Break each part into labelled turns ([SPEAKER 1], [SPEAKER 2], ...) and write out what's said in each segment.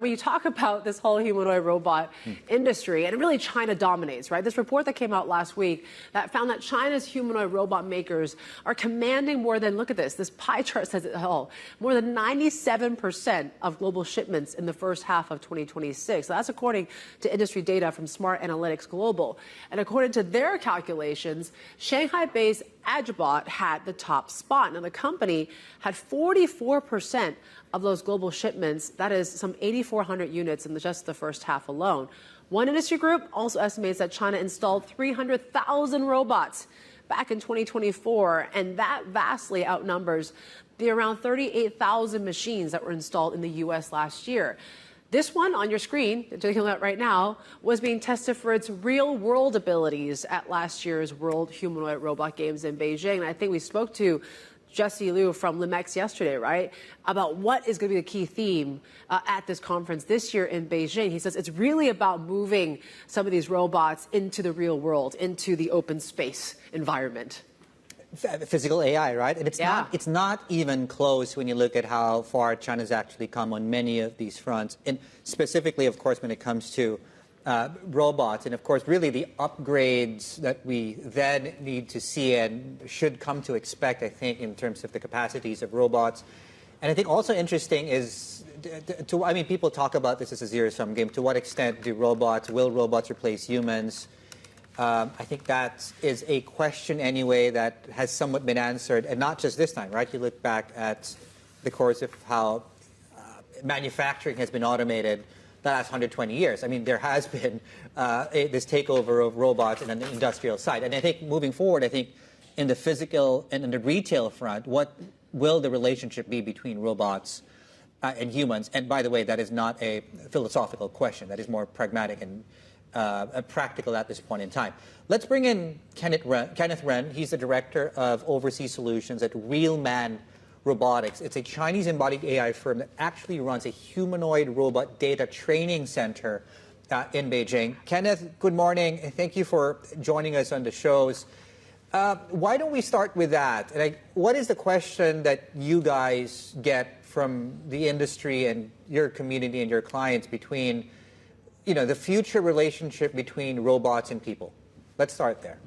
[SPEAKER 1] When you talk about this whole humanoid robot industry, and really China dominates, right? This report that came out last week that found that China's humanoid robot makers are commanding more than, look at this pie chart says it all, more than 97% of global shipments in the first half of 2026. So that's according to industry data from Smart Analytics Global. And according to their calculations, Shanghai-based Agibot had the top spot. Now, the company had 44% of those global shipments. That is some 8,400 units in just the first half alone. One industry group also estimates that China installed 300,000 robots back in 2024, and that vastly outnumbers the around 38,000 machines that were installed in the U.S. last year. This one on your screen, that you're looking at right now, was being tested for its real-world abilities at last year's World Humanoid Robot Games in Beijing. And I think we spoke to Jesse Liu from Limex yesterday, right, about what is going to be the key theme at this conference this year in Beijing. He says it's really about moving some of these robots into the real world, into the open space environment.
[SPEAKER 2] Physical AI, right? And it's not even close when you look at how far China's actually come on many of these fronts. And specifically, of course, when it comes to robots, and of course, really the upgrades that we then need to see and should come to expect, I think, in terms of the capacities of robots. And I think also interesting is, I mean, people talk about this as a zero-sum game. To what extent will robots replace humans? I think that is a question anyway that has somewhat been answered, and not just this time, right? You look back at the course of how manufacturing has been automated the last 120 years. I mean, there has been this takeover of robots on the industrial side. And I think moving forward, I think in the physical and in the retail front, what will the relationship be between robots and humans? And by the way, that is not a philosophical question. That is more pragmatic and practical at this point in time. Let's bring in Kenneth Ren. He's the director of overseas solutions at RealMan Robotics. It's a Chinese embodied AI firm that actually runs a humanoid robot data training center in Beijing. Kenneth, good morning. Thank you for joining us on the shows. Why don't we start with that? What is the question that you guys get from the industry and your community and your clients between the future relationship between robots and people? Let's start there.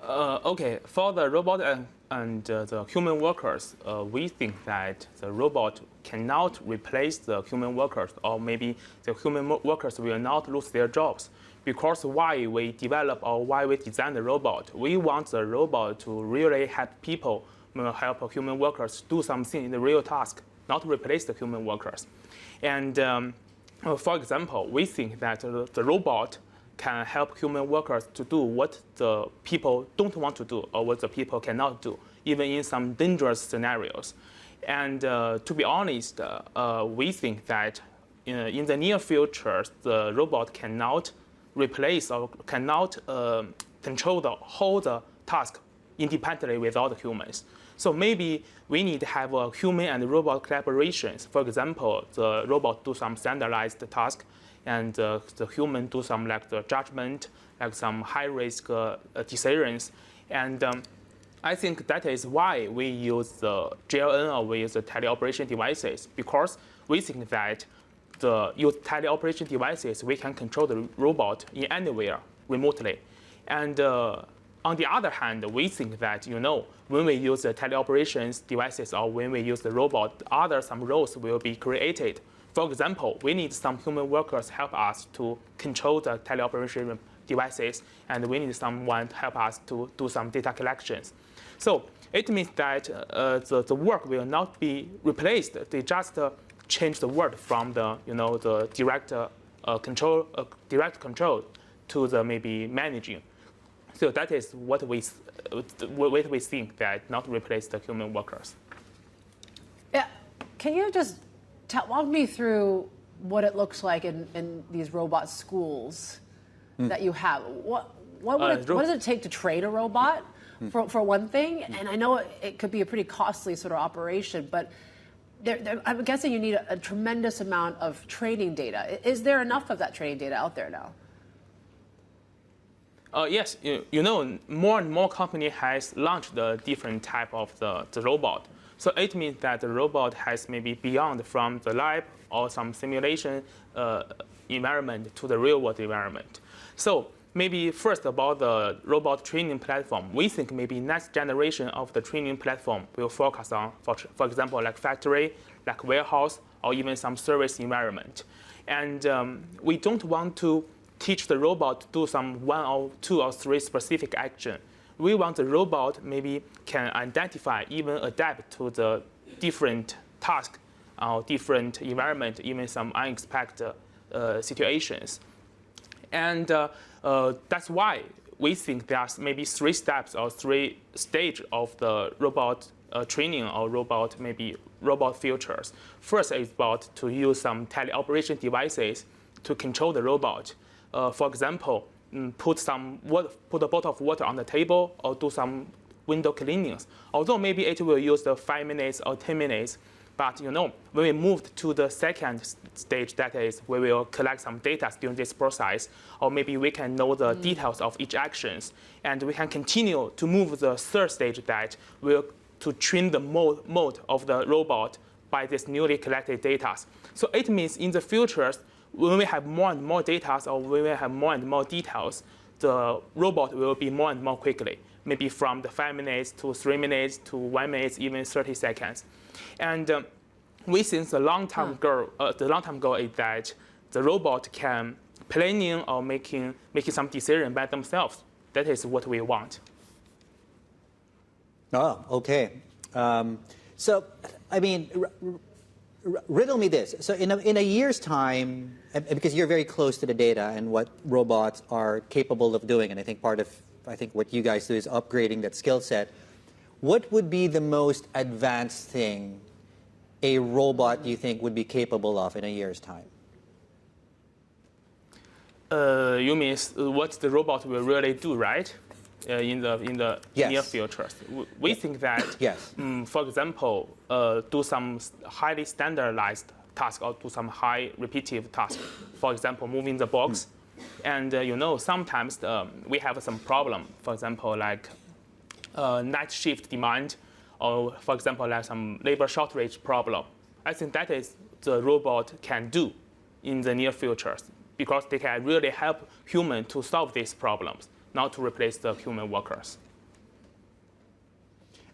[SPEAKER 3] Okay, for the robot and the human workers, we think that the robot cannot replace the human workers, or maybe the human workers will not lose their jobs. Because why we develop or why we design the robot, we want the robot to really help people, help human workers do something in the real task, not replace the human workers. And for example, we think that the robot can help human workers to do what the people don't want to do or what the people cannot do, even in some dangerous scenarios. And to be honest, we think that in the near future, the robot cannot replace or cannot control the whole task independently without humans. So maybe we need to have a human and robot collaborations. For example, the robot do some standardized task, and the human do some like the judgment, like some high-risk decisions. And I think that is why we use the GLN or we use the teleoperation devices, because we think that use teleoperation devices, we can control the robot in anywhere remotely. And on the other hand, we think that, when we use the teleoperations devices or when we use the robot, some roles will be created. For example, we need some human workers help us to control the teleoperation devices, and we need someone to help us to do some data collections. So it means that the work will not be replaced. They just change the word from the direct control to the maybe managing. So that is what we think, that not replace the human workers.
[SPEAKER 1] Yeah, can you just walk me through what it looks like in these robot schools that you have? What does it take to train a robot, for one thing? And I know it could be a pretty costly sort of operation, but I'm guessing you need a tremendous amount of training data. Is there enough of that training data out there now?
[SPEAKER 3] Yes, more and more company has launched the different type of the robot. So it means that the robot has maybe beyond from the lab or some simulation environment to the real world environment. So maybe first about the robot training platform, we think maybe next generation of the training platform will focus on, for example, like factory, like warehouse, or even some service environment. And we don't want to teach the robot to do some 1 or 2 or 3 specific action. We want the robot maybe can identify, even adapt to the different task or different environment, even some unexpected situations. And that's why we think there's maybe 3 steps or 3 stages of the robot training or robot features. First is about to use some teleoperation devices to control the robot. For example, put a bottle of water on the table or do some window cleanings. Although maybe it will use the 5 minutes or 10 minutes, but when we moved to the second stage, that is, we will collect some data during this process, or maybe we can know the details of each actions, and we can continue to move the third stage that will to train the mode of the robot by this newly collected data. So it means in the future, when we have more and more data or when we have more and more details, the robot will be more and more quickly, maybe from the 5 minutes to 3 minutes to 1 minute, even 30 seconds. And we think the long-term goal is that the robot can planning or making some decision by themselves. That is what we want.
[SPEAKER 2] Oh, okay. So, I mean, riddle me this. So in a year's time, because you're very close to the data and what robots are capable of doing, and I think part of what you guys do is upgrading that skill set, what would be the most advanced thing a robot you think would be capable of in a year's time?
[SPEAKER 3] You mean what the robot will really do, right? In the
[SPEAKER 2] yes.
[SPEAKER 3] near future. We think that,
[SPEAKER 2] yes.
[SPEAKER 3] For example, do some highly standardized task or do some high repetitive task. For example, moving the box. And sometimes we have some problem. For example, like night shift demand, or for example, like some labor shortage problem. I think that is the robot can do in the near future because they can really help humans to solve these problems, not to replace the human workers.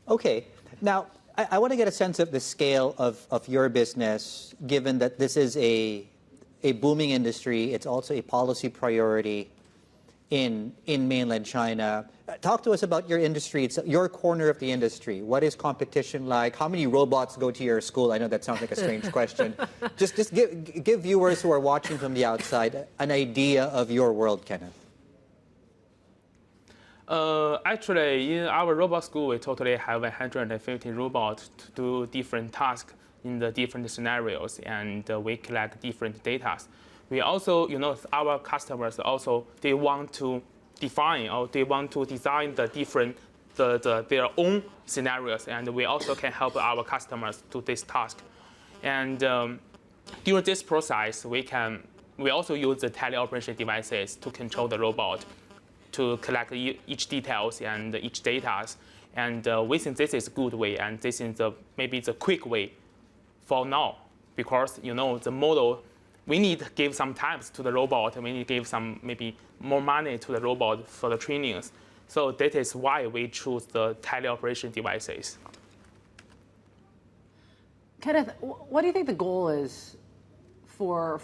[SPEAKER 2] Okay. Now, I want to get a sense of the scale of your business, given that this is a booming industry. It's also a policy priority in mainland China. Talk to us about your industry. It's your corner of the industry. What is competition like? How many robots go to your school? I know that sounds like a strange question. Just give viewers who are watching from the outside an idea of your world, Kenneth.
[SPEAKER 3] Actually, in our robot school, we totally have 150 robots to do different tasks in the different scenarios, and we collect different data. We also, our customers also, they want to define or they want to design their own scenarios, and we also can help our customers do this task. And during this process, we also use the teleoperation devices to control the robot, to collect each details and each data. And we think this is a good way, and this is maybe the quick way for now, because the model, we need to give some time to the robot, and we need to give some maybe more money to the robot for the trainings. So that is why we choose the teleoperation devices.
[SPEAKER 1] Kenneth, what do you think the goal is for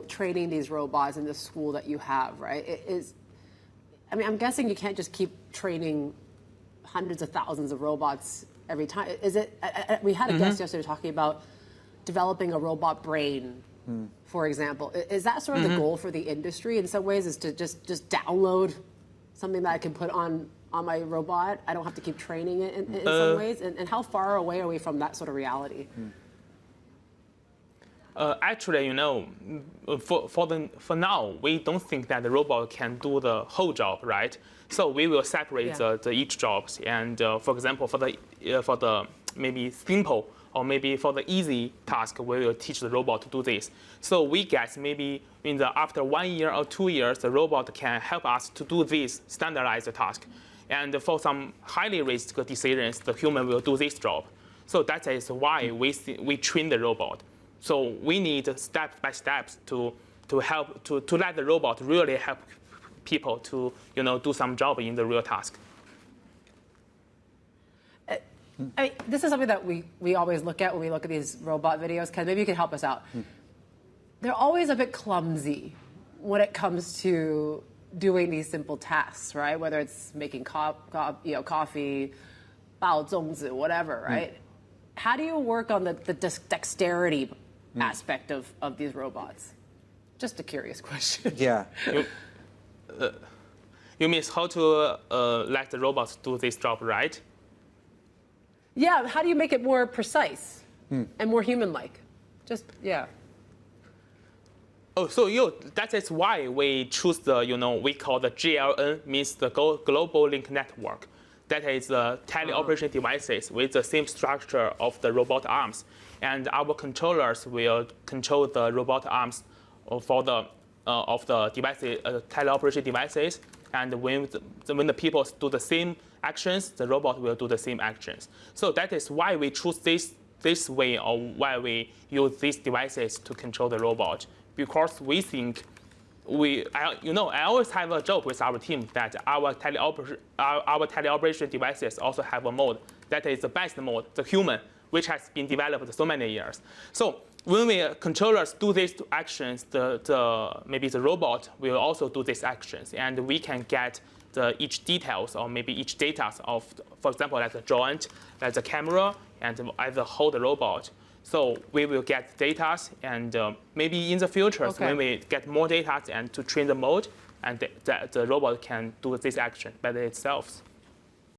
[SPEAKER 1] training these robots in the school that you have, right? I'm guessing you can't just keep training hundreds of thousands of robots every time. We had a guest yesterday talking about developing a robot brain, for example. Is that sort of the goal for the industry in some ways, is to just download something that I can put on my robot? I don't have to keep training it in some ways? And how far away are we from that sort of reality?
[SPEAKER 3] Actually, for now, we don't think that the robot can do the whole job, right? So we will separate the each jobs. And for example, for the maybe simple or maybe for the easy task, we will teach the robot to do this. So we guess maybe after 1 year or 2 years, the robot can help us to do this standardized task. And for some highly risk decisions, the human will do this job. So that is why we train the robot. So we need step by steps to help to let the robot really help people to do some job in the real task.
[SPEAKER 1] I mean, this is something that we always look at when we look at these robot videos. Ken, maybe you can help us out. They're always a bit clumsy when it comes to doing these simple tasks, right? Whether it's making coffee, 包粽子, whatever, right? How do you work on the dexterity aspect of these robots? Just a curious question.
[SPEAKER 2] Yeah.
[SPEAKER 3] You mean how to let the robots do this job, right?
[SPEAKER 1] Yeah, how do you make it more precise and more human-like? Just, yeah.
[SPEAKER 3] Oh, so that is why we choose the, we call the GLN, means the Global Link Network. That is the teleoperation devices with the same structure of the robot arms. And our controllers will control the robot arms for the of the devices, teleoperation devices. And when the people do the same actions, the robot will do the same actions. So that is why we choose this way, or why we use these devices to control the robot. Because we think I always have a joke with our team that our teleoperation devices also have a mode that is the best mode, the human, which has been developed so many years. So when controllers do these actions, maybe the robot will also do these actions, and we can get each details or maybe each data of, for example, like the joint, like the camera, and as a whole the robot. So we will get data, and maybe in the future, when we get more data and to train the mode, and the robot can do this action by itself.